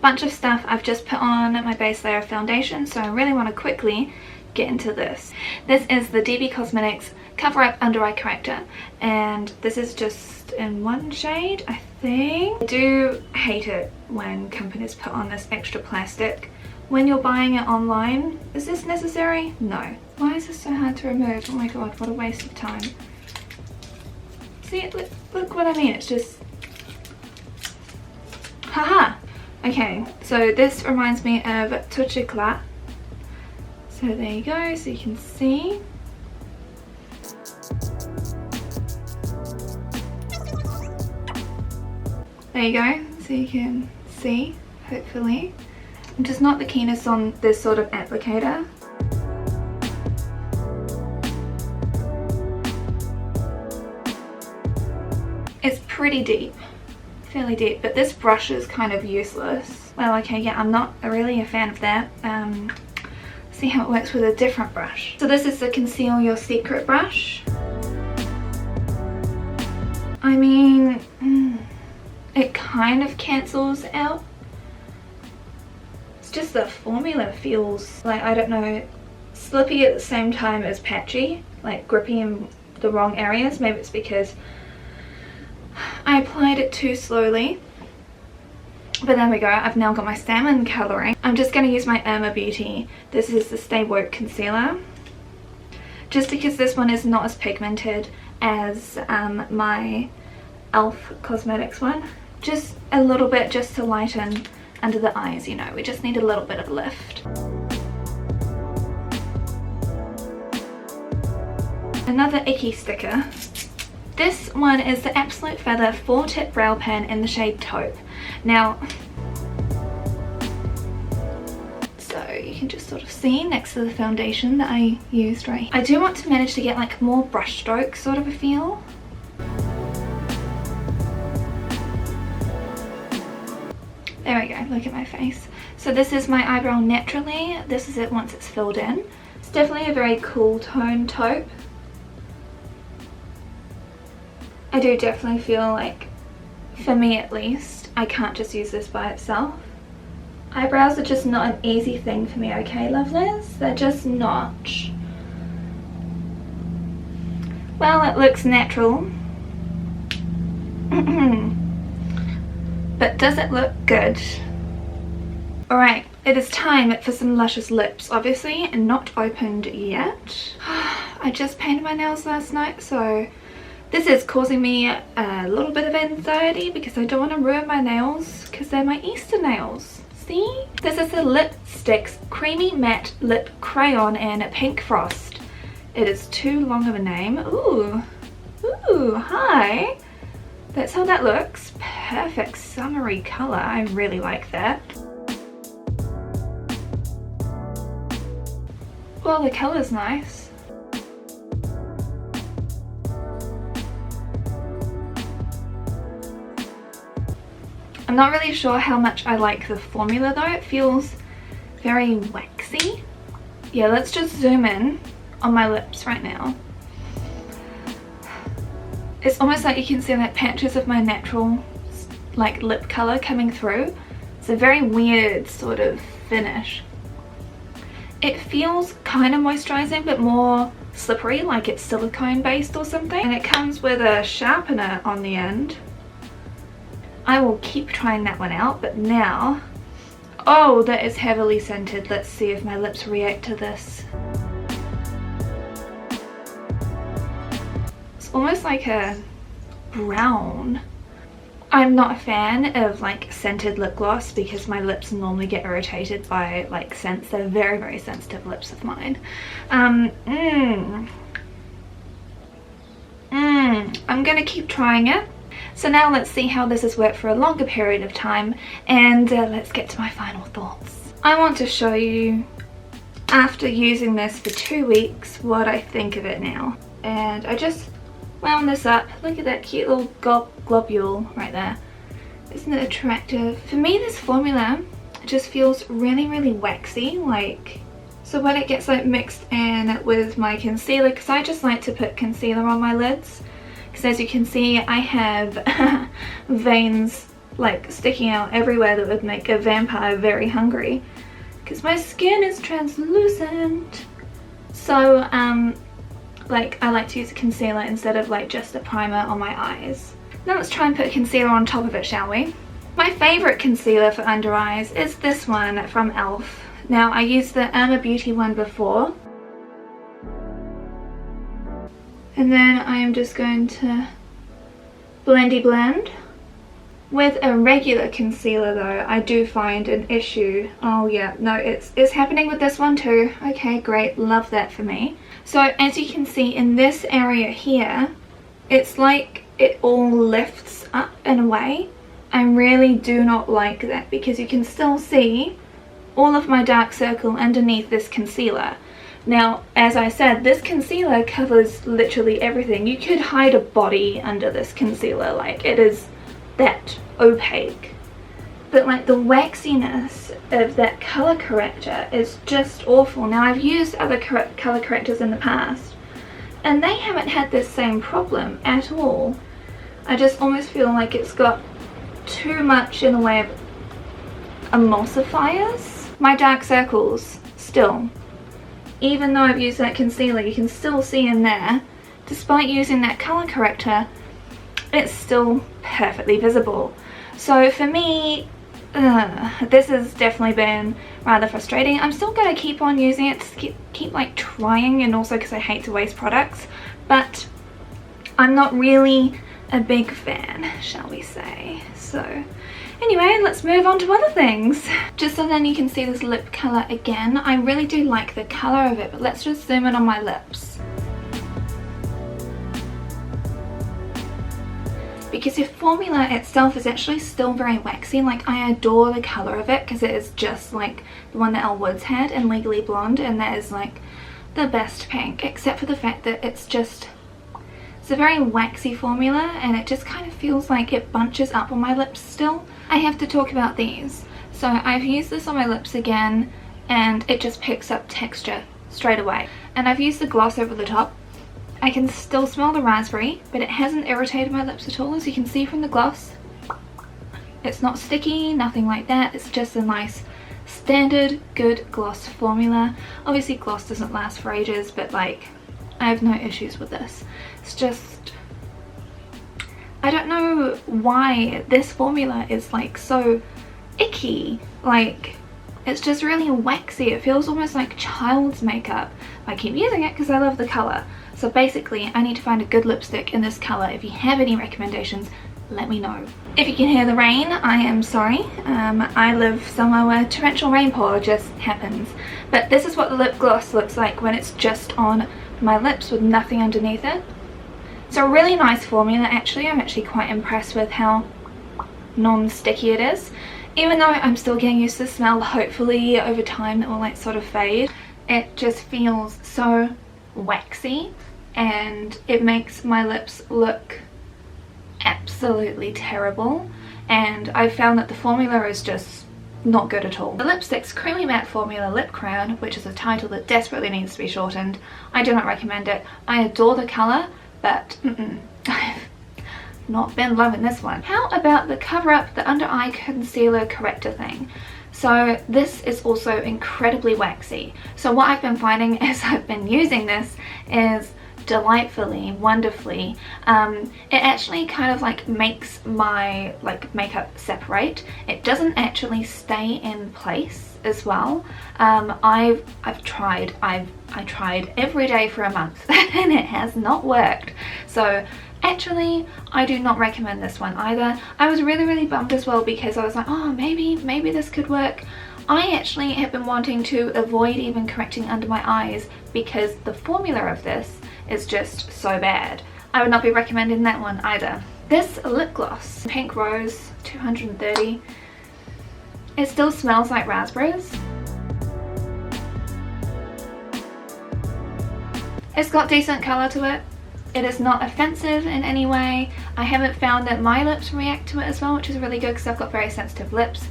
bunch of stuff I've just put on my base layer of foundation, so I really want to quickly get into this. This is the DB Cosmetics Cover Up Under Eye Corrector, and this is just in one shade, I think. I do hate it when companies put on this extra plastic when you're buying it online. Is this necessary? No. Why is this so hard to remove? Oh my god, what a waste of time. See, look what I mean, it's just... Haha! Okay, so this reminds me of Taupe. So there you go, so you can see. There you go, so you can see, hopefully. I'm just not the keenest on this sort of applicator. It's pretty deep, fairly deep, but this brush is kind of useless. Well, okay, yeah, I'm not really a fan of that. See how it works with a different brush. So this is the Conceal Your Secret brush. I mean, it kind of cancels out. It's just the formula feels like, I don't know, slippy at the same time as patchy, like grippy in the wrong areas. Maybe it's because I applied it too slowly. But there we go, I've now got my salmon colouring. I'm just going to use my Irma Beauty. This is the Stay Woke Concealer. Just because this one is not as pigmented as my e.l.f. Cosmetics one. Just a little bit, just to lighten under the eyes, you know. We just need a little bit of lift. Another icky sticker. This one is the Absolute Feather 4-tip brow pen in the shade Taupe. Now, so you can just sort of see next to the foundation that I used right here. I do want to manage to get like more brush stroke sort of a feel. There we go, look at my face. So this is my eyebrow naturally. This is it once it's filled in. It's definitely a very cool tone taupe. I do definitely feel like, for me at least, I can't just use this by itself. Eyebrows are just not an easy thing for me, okay, lovelies? They're just not. Well, it looks natural. But does it look good? Alright, it is time for some luscious lips, obviously, and not opened yet. I just painted my nails last night, so this is causing me a little bit of anxiety because I don't want to ruin my nails because they're my Easter nails. See? This is the Lipstix Creamy Matte Lip Crayon in Pink Frost. It is too long of a name. Ooh. Ooh, hi. That's how that looks. Perfect summery colour. I really like that. Well, the colour's nice. I'm not really sure how much I like the formula though. It feels very waxy. Yeah, let's just zoom in on my lips right now. It's almost like you can see like patches of my natural like lip colour coming through. It's a very weird sort of finish. It feels kind of moisturising but more slippery, like it's silicone based or something. And it comes with a sharpener on the end. I will keep trying that one out, but now... Oh, that is heavily scented. Let's see if my lips react to this. It's almost like a brown. I'm not a fan of like scented lip gloss because my lips normally get irritated by like scents. They're very, very sensitive lips of mine. I'm gonna keep trying it. So now let's see how this has worked for a longer period of time, and let's get to my final thoughts. I want to show you, after using this for 2 weeks, what I think of it now. And I just wound this up. Look at that cute little globule right there. Isn't it attractive? For me, this formula just feels really, really waxy. Like, so when it gets like mixed in with my concealer, because I just like to put concealer on my lids. Because as you can see, I have veins like sticking out everywhere that would make a vampire very hungry, because my skin is translucent. So like I like to use a concealer instead of like just a primer on my eyes. Now let's try and put concealer on top of it, shall we? My favourite concealer for under eyes is this one from e.l.f. Now I used the Irma Beauty one before, and then I am just going to blendy blend. With a regular concealer though, I do find an issue. Oh yeah, no, it's happening with this one too. Okay, great, love that for me. So as you can see in this area here, it's like it all lifts up and away. I really do not like that, because you can still see all of my dark circle underneath this concealer. Now, as I said, this concealer covers literally everything. You could hide a body under this concealer, like it is that opaque. But like the waxiness of that color corrector is just awful. Now I've used other color correctors in the past and they haven't had this same problem at all. I just almost feel like it's got too much in the way of emulsifiers. My dark circles still, even though I've used that concealer, you can still see in there, despite using that color corrector, it's still perfectly visible. So for me, this has definitely been rather frustrating. I'm still going to keep on using it to keep like trying, and also because I hate to waste products, but I'm not really a big fan, shall we say. So anyway, let's move on to other things. Just so then you can see this lip colour again. I really do like the colour of it, but let's just zoom in on my lips. Because the formula itself is actually still very waxy. Like, I adore the colour of it because it is just like the one that Elle Woods had in Legally Blonde, and that is like the best pink, except for the fact that it's a very waxy formula and it just kind of feels like it bunches up on my lips still. I have to talk about these. So I've used this on my lips again and it just picks up texture straight away. And I've used the gloss over the top. I can still smell the raspberry, but it hasn't irritated my lips at all, as you can see from the gloss. It's not sticky, nothing like that. It's just a nice standard good gloss formula. Obviously gloss doesn't last for ages, but like I have no issues with this. It's just, I don't know why this formula is like so icky. Like, it's just really waxy. It feels almost like child's makeup. I keep using it because I love the colour. So basically I need to find a good lipstick in this colour. If you have any recommendations, let me know. If you can hear the rain, I am sorry. I live somewhere where torrential rainpour just happens. But this is what the lip gloss looks like when it's just on my lips with nothing underneath it. It's a really nice formula actually. I'm actually quite impressed with how non-sticky it is. Even though I'm still getting used to the smell, hopefully over time it will like sort of fade. It just feels so waxy and it makes my lips look absolutely terrible, and I found that the formula is just not good at all. The Lipstix Creamy Matte Formula Lip Crayon, which is a title that desperately needs to be shortened, I do not recommend it. I adore the colour, but I've not been loving this one. How about the Cover Up the Under Eye Concealer Corrector thing? So this is also incredibly waxy. So what I've been finding as I've been using this is delightfully, wonderfully, it actually kind of like makes my like makeup separate. It doesn't actually stay in place as well. I tried every day for a month and it has not worked. So actually I do not recommend this one either. I was really bummed as well because I was like, oh, maybe this could work. I actually have been wanting to avoid even correcting under my eyes because the formula of this is just so bad. I would not be recommending that one either. This lip gloss, Pink Rose 230, it still smells like raspberries. It's got decent colour to it. It is not offensive in any way. I haven't found that my lips react to it as well, which is really good because I've got very sensitive lips.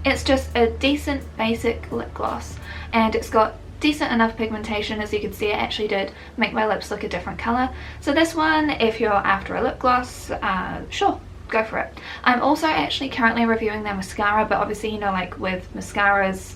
It's just a decent basic lip gloss and it's got decent enough pigmentation. As you can see, it actually did make my lips look a different colour. So this one, if you're after a lip gloss, sure, go for it. I'm also actually currently reviewing their mascara, but obviously, you know, like with mascaras,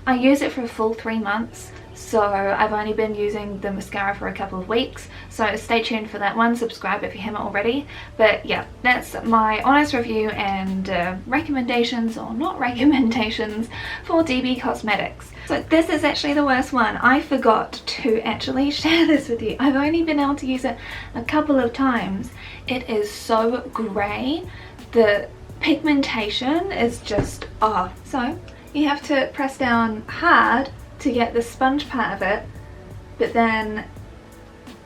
I use it for a full 3 months. So I've only been using the mascara for a couple of weeks, so stay tuned for that one. Subscribe if you haven't already. But yeah, that's my honest review and recommendations or not recommendations for DB Cosmetics. So this is actually the worst one. I forgot to actually share this with you. I've only been able to use it a couple of times. It is so grey. The pigmentation is just off. So you have to press down hard to get the sponge part of it, but then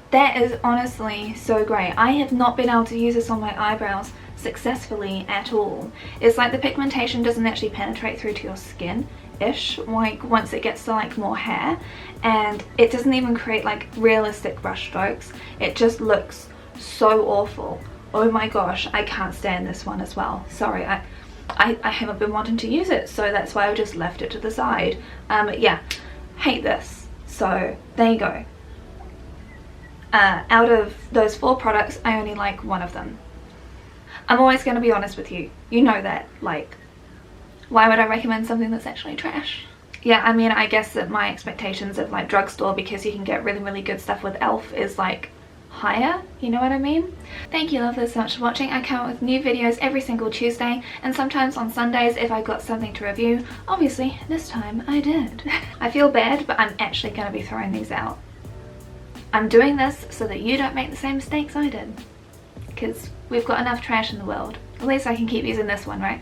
that is honestly so grey. I have not been able to use this on my eyebrows successfully at all. It's like the pigmentation doesn't actually penetrate through to your skin ish, like once it gets to like more hair, and it doesn't even create like realistic brush strokes. It just looks so awful. Oh my gosh, I can't stand this one as well. Sorry, I haven't been wanting to use it, so that's why I've just left it to the side. Yeah, hate this. So there you go. Out of those 4 products, I only like one of them. I'm always going to be honest with you. You know that. Like, why would I recommend something that's actually trash? Yeah, I mean, I guess that my expectations of like drugstore, because you can get really good stuff with e.l.f. is like higher, you know what I mean? Thank you lovely so much for watching. I come up with new videos every single Tuesday and sometimes on Sundays if I've got something to review. Obviously this time I did. I feel bad, but I'm actually going to be throwing these out. I'm doing this so that you don't make the same mistakes I did, because we've got enough trash in the world. At least I can keep using this one, right?